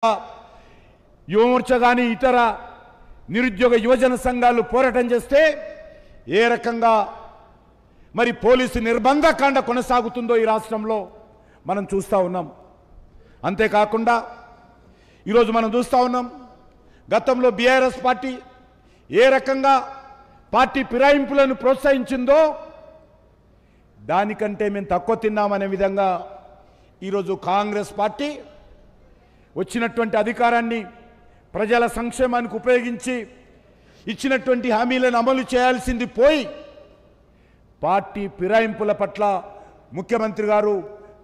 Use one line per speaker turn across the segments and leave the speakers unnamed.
యువమోర్చ కానీ ఇతర నిరుద్యోగ యువజన సంఘాలు పోరాటం చేస్తే ఏ రకంగా మరి పోలీసు నిర్బంధకాండ కొనసాగుతుందో ఈ రాష్ట్రంలో మనం చూస్తూ ఉన్నాం. అంతేకాకుండా ఈరోజు మనం చూస్తూ ఉన్నాం గతంలో బీఆర్ఎస్ పార్టీ ఏ రకంగా పార్టీ ఫిరాయింపులను ప్రోత్సహించిందో దానికంటే మేము తక్కువ తిన్నామనే విధంగా ఈరోజు కాంగ్రెస్ పార్టీ వచ్చినటువంటి అధికారాన్ని ప్రజల సంక్షేమానికి ఉపయోగించి ఇచ్చినటువంటి హామీలను అమలు చేయాల్సింది పోయి పార్టీ ఫిరాయింపుల పట్ల ముఖ్యమంత్రి గారు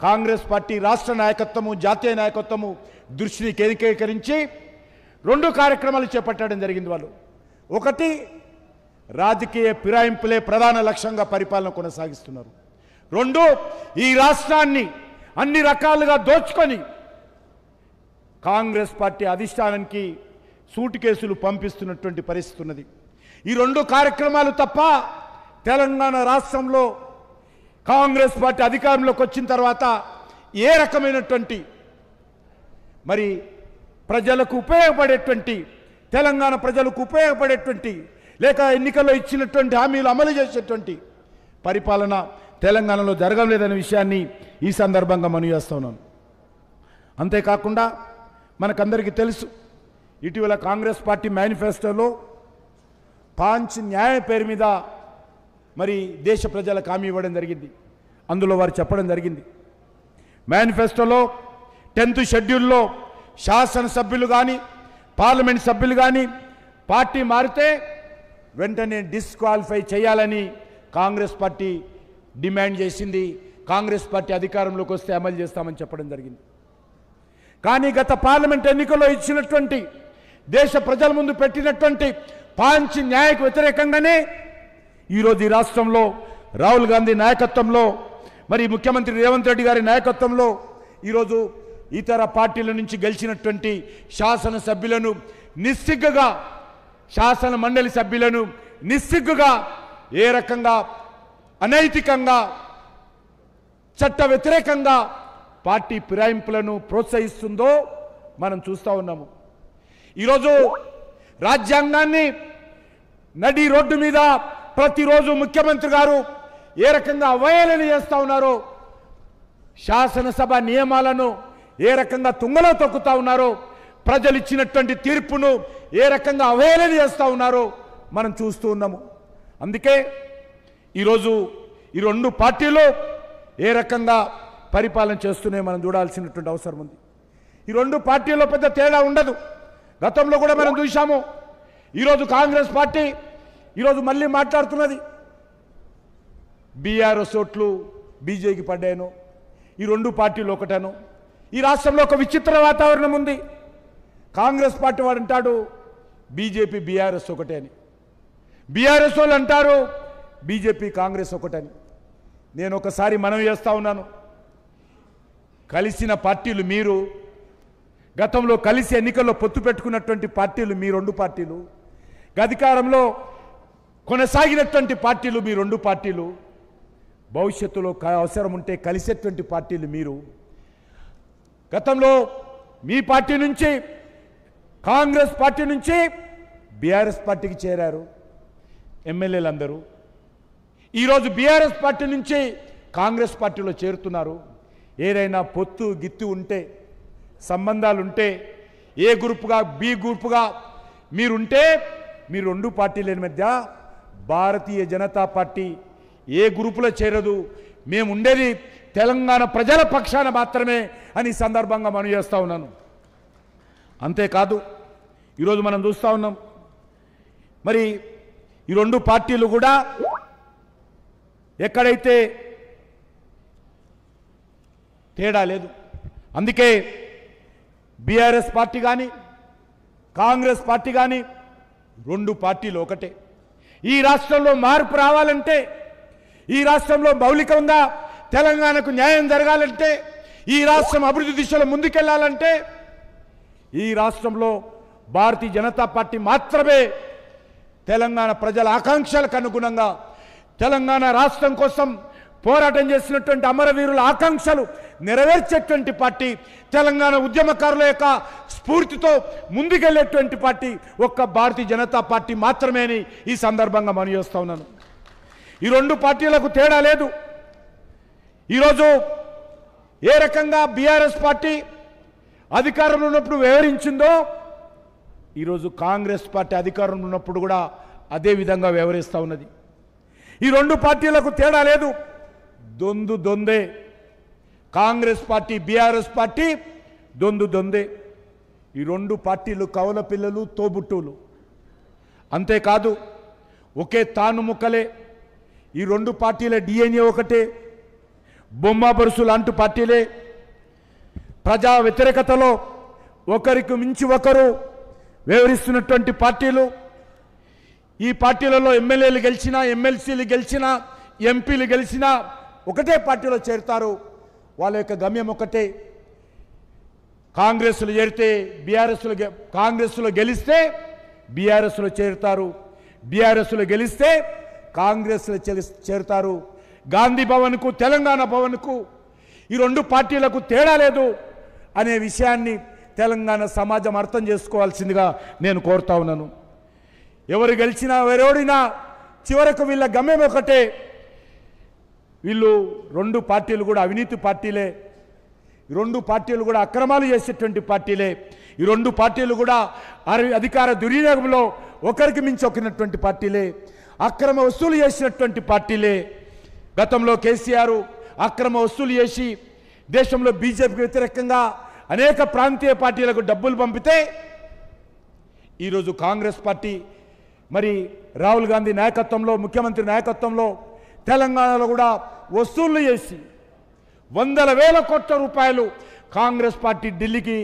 కాంగ్రెస్ పార్టీ రాష్ట్ర నాయకత్వము జాతీయ నాయకత్వము దృష్టిని కేంద్రీకరించి రెండు కార్యక్రమాలు చేపట్టడం జరిగింది. వాళ్ళు ఒకటి రాజకీయ ఫిరాయింపులే ప్రధాన లక్ష్యంగా పరిపాలన కొనసాగిస్తున్నారు. రెండు ఈ రాష్ట్రాన్ని అన్ని రకాలుగా దోచుకొని కాంగ్రెస్ పార్టీ అధిష్టానానికి సూట్ కేసులు పంపిస్తున్నటువంటి పరిస్థితి ఉన్నది. ఈ రెండు కార్యక్రమాలు తప్ప తెలంగాణ రాష్ట్రంలో కాంగ్రెస్ పార్టీ అధికారంలోకి వచ్చిన తర్వాత ఏ రకమైనటువంటి మరి ప్రజలకు ఉపయోగపడేటువంటి తెలంగాణ ప్రజలకు ఉపయోగపడేటువంటి లేక ఎన్నికల్లో ఇచ్చినటువంటి హామీలు అమలు చేసేటువంటి పరిపాలన తెలంగాణలో జరగలేదనే విషయాన్ని ఈ సందర్భంగా మనవి చేస్తున్నాను. అంతేకాకుండా మనకందరికీ తెలుసు ఇటీవల కాంగ్రెస్ పార్టీ మేనిఫెస్టోలో పాంచ్ న్యాయ పేరు మీద మరి దేశ ప్రజలకు హామీ ఇవ్వడం జరిగింది. అందులో వారు చెప్పడం జరిగింది మేనిఫెస్టోలో 10th షెడ్యూల్లో శాసనసభ్యులు కానీ పార్లమెంట్ సభ్యులు కానీ పార్టీ మారితే వెంటనే డిస్క్వాలిఫై చేయాలని కాంగ్రెస్ పార్టీ డిమాండ్ చేసింది. కాంగ్రెస్ పార్టీ అధికారంలోకి వస్తే అమలు చేస్తామని చెప్పడం జరిగింది. కానీ గత పార్లమెంట్ ఎన్నికల్లో ఇచ్చినటువంటి దేశ ప్రజల ముందు పెట్టినటువంటి పాంచ్ న్యాయకు వ్యతిరేకంగానే ఈరోజు ఈ రాష్ట్రంలో రాహుల్ గాంధీ నాయకత్వంలో మరి ముఖ్యమంత్రి రేవంత్ రెడ్డి గారి నాయకత్వంలో ఈరోజు ఇతర పార్టీల నుంచి గెలిచినటువంటి శాసనసభ్యులను నిస్సిగ్గుగా శాసన మండలి సభ్యులను నిస్సిగ్గుగా ఏ రకంగా అనైతికంగా చట్ట వ్యతిరేకంగా పార్టీ ఫిరాయింపులను ప్రోత్సహిస్తుందో మనం చూస్తూ ఉన్నాము. ఈరోజు రాజ్యాంగాన్ని నడి రోడ్డు మీద ప్రతిరోజు ముఖ్యమంత్రి గారు ఏ రకంగా అవహేళన చేస్తూ ఉన్నారో శాసనసభ నియమాలను ఏ రకంగా తుంగలో తొక్కుతూ ఉన్నారో ప్రజలు ఇచ్చినటువంటి తీర్పును ఏ రకంగా అవహేళన చేస్తూ ఉన్నారో మనం చూస్తూ ఉన్నాము. అందుకే ఈరోజు ఈ రెండు పార్టీలు ఏ రకంగా పరిపాలన చేస్తూనే మనం చూడాల్సినటువంటి అవసరం ఉంది. ఈ రెండు పార్టీల్లో పెద్ద తేడా ఉండదు. గతంలో కూడా మనం చూసాము. ఈరోజు కాంగ్రెస్ పార్టీ ఈరోజు మళ్ళీ మాట్లాడుతున్నది బీఆర్ఎస్ ఓట్లు బీజేపీకి పడ్డాను, ఈ రెండు పార్టీలు ఒకటాను. ఈ రాష్ట్రంలో ఒక విచిత్ర వాతావరణం ఉంది. కాంగ్రెస్ పార్టీ వాడు అంటాడు బీజేపీ బీఆర్ఎస్ ఒకటే అని, బీఆర్ఎస్ వాళ్ళు అంటారు బీజేపీ కాంగ్రెస్ ఒకటని. నేను ఒకసారి మనవి చేస్తూ ఉన్నాను, కలిసిన పార్టీలు మీరు, గతంలో కలిసి ఎన్నికల్లో పొత్తు పెట్టుకున్నటువంటి పార్టీలు మీ రెండు పార్టీలు, అధికారంలో కొనసాగినటువంటి పార్టీలు మీ రెండు పార్టీలు, భవిష్యత్తులో అవసరం ఉంటే కలిసేటువంటి పార్టీలు మీరు. గతంలో మీ పార్టీ నుంచి కాంగ్రెస్ పార్టీ నుంచి బీఆర్ఎస్ పార్టీకి చేరారు ఎమ్మెల్యేలు అందరూ. ఈరోజు బీఆర్ఎస్ పార్టీ నుంచి కాంగ్రెస్ పార్టీలో చేరుతున్నారు. ఏదైనా పొత్తు గిత్తు ఉంటే సంబంధాలుంటే ఏ గ్రూపుగా బి గ్రూపుగా మీరుంటే మీ రెండు పార్టీల మధ్య భారతీయ జనతా పార్టీ ఏ గ్రూపులో చేరదు, మేము ఉండేది తెలంగాణ ప్రజల పక్షాన మాత్రమే అని సందర్భంగా మనం చేస్తూ ఉన్నాను. అంతేకాదు ఈరోజు మనం చూస్తూ ఉన్నాం మరి ఈ రెండు పార్టీలు కూడా ఎక్కడైతే తేడా లేదు. అందుకే బీఆర్ఎస్ పార్టీ కానీ కాంగ్రెస్ పార్టీ కానీ రెండు పార్టీలు ఒకటే. ఈ రాష్ట్రంలో మార్పు రావాలంటే, ఈ రాష్ట్రంలో మౌలికంగా తెలంగాణకు న్యాయం జరగాలంటే, ఈ రాష్ట్రం అభివృద్ధి దిశలో ముందుకెళ్లాలంటే ఈ రాష్ట్రంలో భారతీయ జనతా పార్టీ మాత్రమే తెలంగాణ ప్రజల ఆకాంక్షలకు అనుగుణంగా తెలంగాణ రాష్ట్రం కోసం పోరాటం చేసినటువంటి అమరవీరుల ఆకాంక్షలు నెరవేర్చేటువంటి పార్టీ, తెలంగాణ ఉద్యమకారుల యొక్క స్ఫూర్తితో ముందుకెళ్లేటువంటి పార్టీ ఒక్క భారతీయ జనతా పార్టీ మాత్రమే అని ఈ సందర్భంగా మనవి చేస్తా ఉన్నాను. ఈ రెండు పార్టీలకు తేడా లేదు. ఈరోజు ఏ రకంగా బీఆర్ఎస్ పార్టీ అధికారంలో ఉన్నప్పుడు వ్యవహరించిందో ఈరోజు కాంగ్రెస్ పార్టీ అధికారంలో ఉన్నప్పుడు కూడా అదే విధంగా వ్యవహరిస్తూ ఉన్నది. ఈ రెండు పార్టీలకు తేడా లేదు, దొందే. కాంగ్రెస్ పార్టీ బీఆర్ఎస్ పార్టీ దొందే. ఈ రెండు పార్టీలు కవల పిల్లలు, తోబుట్టువులు. అంతేకాదు ఒకే తాను ముక్కలే. ఈ రెండు పార్టీల డిఎన్ఏ ఒకటే, బొమ్మ బరుసు లాంటి పార్టీలే. ప్రజా వ్యతిరేకతలో ఒకరికి మించి ఒకరు వ్యవహరిస్తున్నటువంటి పార్టీలు. ఈ పార్టీలలో ఎమ్మెల్యేలు గెలిచినా, ఎమ్మెల్సీలు గెలిచినా, ఎంపీలు గెలిచినా ఒకటే పార్టీలో చేరుతారు. వాళ్ళ యొక్క గమ్యం ఒకటే. కాంగ్రెస్లో చేరితే కాంగ్రెస్లో గెలిస్తే బీఆర్ఎస్లో చేరుతారు, బీఆర్ఎస్లో గెలిస్తే కాంగ్రెస్లో చేరుతారు. గాంధీ భవన్కు, తెలంగాణ భవన్కు ఈ రెండు పార్టీలకు తేడా లేదు అనే విషయాన్ని తెలంగాణ సమాజం అర్థం చేసుకోవాల్సిందిగా నేను కోరుతా ఉన్నాను. ఎవరు గెలిచినా ఎవరోడినా చివరకు వీళ్ళ గమ్యం ఒకటే. వీళ్ళు రెండు పార్టీలు కూడా అవినీతి పార్టీలే. ఈ రెండు పార్టీలు కూడా అక్రమాలు చేసేటువంటి పార్టీలే. ఈ రెండు పార్టీలు కూడా అధికార దుర్వినియోగంలో ఒకరికి మించి ఒకరినటువంటి పార్టీలే. అక్రమ వసూలు చేసినటువంటి పార్టీలే. గతంలో కేసీఆర్ అక్రమ వసూలు చేసి దేశంలో బీజేపీకి వ్యతిరేకంగా అనేక ప్రాంతీయ పార్టీలకు డబ్బులు పంపితే ఈరోజు కాంగ్రెస్ పార్టీ మరి రాహుల్ గాంధీ నాయకత్వంలో, ముఖ్యమంత్రి నాయకత్వంలో తెలంగాణలో కూడా వసూళ్లు చేసి వందల వేల కోట్ల రూపాయలు కాంగ్రెస్ పార్టీ ఢిల్లీకి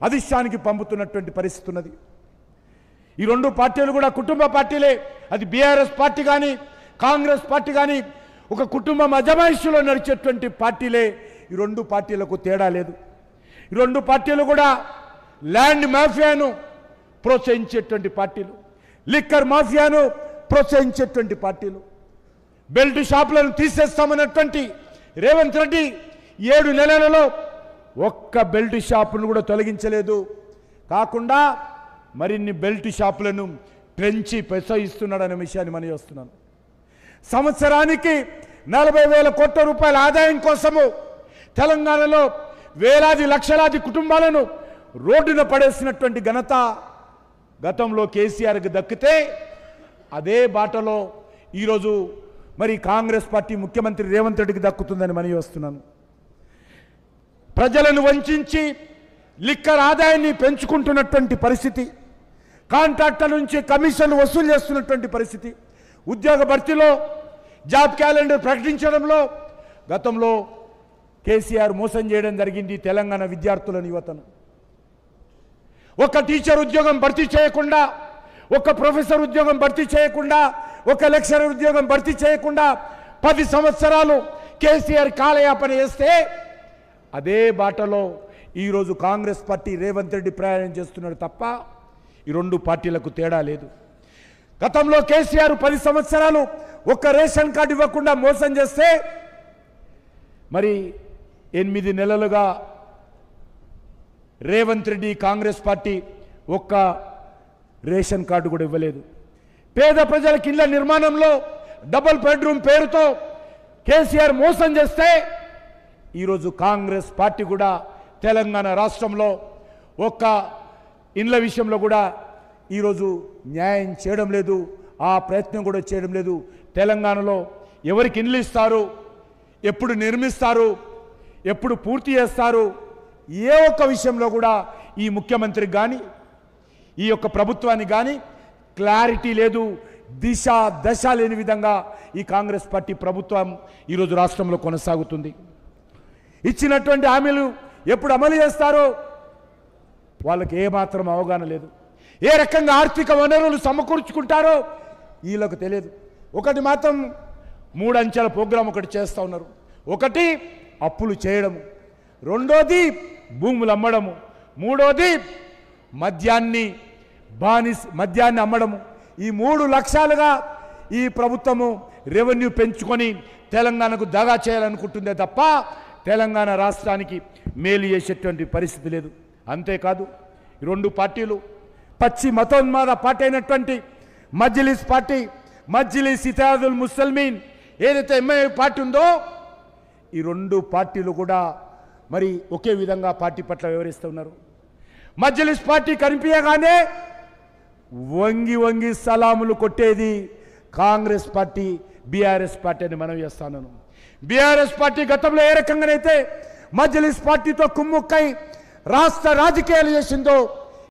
అధిష్టానికి పంపుతున్నటువంటి పరిస్థితి ఉన్నది. ఈ రెండు పార్టీలు కూడా కుటుంబ పార్టీలే. అది బీఆర్ఎస్ పార్టీ కానీ కాంగ్రెస్ పార్టీ కానీ ఒక కుటుంబం అజమాయిషిలో నడిచేటువంటి పార్టీలే. ఈ రెండు పార్టీలకు తేడా లేదు. ఈ రెండు పార్టీలు కూడా ల్యాండ్ మాఫియాను ప్రోత్సహించేటువంటి పార్టీలు, లిక్కర్ మాఫియాను ప్రోత్సహించేటువంటి పార్టీలు. బెల్ట్ షాపులను తీసేస్తామన్నటువంటి రేవంత్ రెడ్డి 7 నెలలలో ఒక్క బెల్ట్ షాపును కూడా తొలగించలేదు. కాకుండా మరిన్ని బెల్ట్ షాపులను పెంచి ప్రోత్సహిస్తున్నాడనే విషయాన్ని మనం చేస్తున్నాను. సంవత్సరానికి 40,000 కోట్ల రూపాయల ఆదాయం కోసము తెలంగాణలో వేలాది లక్షలాది కుటుంబాలను రోడ్డున పడేసినటువంటి ఘనత గతంలో కేసీఆర్కి దక్కితే అదే బాటలో ఈరోజు మరి కాంగ్రెస్ పార్టీ ముఖ్యమంత్రి రేవంత్ రెడ్డికి దక్కుతుందని మనవి వస్తున్నాను. ప్రజలను వంచి లిక్కర్ ఆదాయాన్ని పెంచుకుంటున్నటువంటి పరిస్థితి, కాంట్రాక్టర్ నుంచి కమిషన్లు వసూలు చేస్తున్నటువంటి పరిస్థితి, ఉద్యోగ భర్తీలో జాబ్ క్యాలెండర్ ప్రకటించడంలో గతంలో కేసీఆర్ మోసం చేయడం జరిగింది తెలంగాణ విద్యార్థులను, యువతను. ఒక టీచర్ ఉద్యోగం భర్తీ చేయకుండా, ఒక ప్రొఫెసర్ ఉద్యోగం భర్తీ చేయకుండా, ఒక లెక్చరర్ ఉద్యోగం భర్తీ చేయకుండా 10 సంవత్సరాలు కేసీఆర్ కాలయాపన చేస్తే అదే బాటలో ఈరోజు కాంగ్రెస్ పార్టీ రేవంత్ రెడ్డి ప్రయాణం చేస్తున్నాడు తప్ప ఈ రెండు పార్టీలకు తేడా లేదు. గతంలో కేసీఆర్ 10 సంవత్సరాలు ఒక్క రేషన్ కార్డు ఇవ్వకుండా మోసం చేస్తే మరి 8 నెలలుగా రేవంత్ రెడ్డి కాంగ్రెస్ పార్టీ ఒక్క రేషన్ కార్డు కూడా ఇవ్వలేదు. పేద ప్రజలకు ఇళ్ల నిర్మాణంలో డబుల్ బెడ్రూమ్ పేరుతో కేసీఆర్ మోసం చేస్తే ఈరోజు కాంగ్రెస్ పార్టీ కూడా తెలంగాణ రాష్ట్రంలో ఒక్క ఇండ్ల విషయంలో కూడా ఈరోజు న్యాయం చేయడం లేదు, ఆ ప్రయత్నం కూడా చేయడం లేదు. తెలంగాణలో ఎవరికి ఇండ్లు ఇస్తారు, ఎప్పుడు నిర్మిస్తారు, ఎప్పుడు పూర్తి చేస్తారు, ఏ ఒక్క విషయంలో కూడా ఈ ముఖ్యమంత్రికి కానీ ఈ యొక్క ప్రభుత్వానికి కానీ క్లారిటీ లేదు. దిశ దశ లేని విధంగా ఈ కాంగ్రెస్ పార్టీ ప్రభుత్వం ఈరోజు రాష్ట్రంలో కొనసాగుతుంది. ఇచ్చినటువంటి హామీలు ఎప్పుడు అమలు చేస్తారో వాళ్ళకి ఏమాత్రం అవగాహన లేదు. ఏ రకంగా ఆర్థిక వనరులు సమకూర్చుకుంటారో వీళ్ళకు తెలియదు. ఒకటి మాత్రం 3 అంచెల ప్రోగ్రాం ఒకటి చేస్తూ ఉన్నారు. ఒకటి అప్పులు చేయడము, రెండోది భూములు అమ్మడము, మూడోది మద్యాన్ని అమ్మడము. ఈ 3 లక్ష్యాలుగా ఈ ప్రభుత్వము రెవెన్యూ పెంచుకొని తెలంగాణకు దగా చేయాలనుకుంటుందే తప్ప తెలంగాణ రాష్ట్రానికి మేలు చేసేటువంటి పరిస్థితి లేదు. అంతేకాదు ఈ రెండు పార్టీలు పచ్చి మతోన్మాద పార్టీ అయినటువంటి మజ్లిస్ పార్టీ, మజ్లిస్ ఇత్తిహాదుల్ ముస్లిమీన్ ఏదైతే ఎంఐఎం పార్టీ ఉందో, ఈ రెండు పార్టీలు కూడా మరి ఒకే విధంగా పార్టీ పట్ల వివరిస్తూ ఉన్నారు. మజ్లిస్ పార్టీ కనిపించగానే వంగి వంగి సలాములు కొట్టేది కాంగ్రెస్ పార్టీ, బీఆర్ఎస్ పార్టీ అని మనం చేస్తాను. బీఆర్ఎస్ పార్టీ గతంలో ఏ రకంగానైతే మజ్లిస్ పార్టీతో కుమ్ముక్కై రాష్ట్ర రాజకీయాలు చేసిందో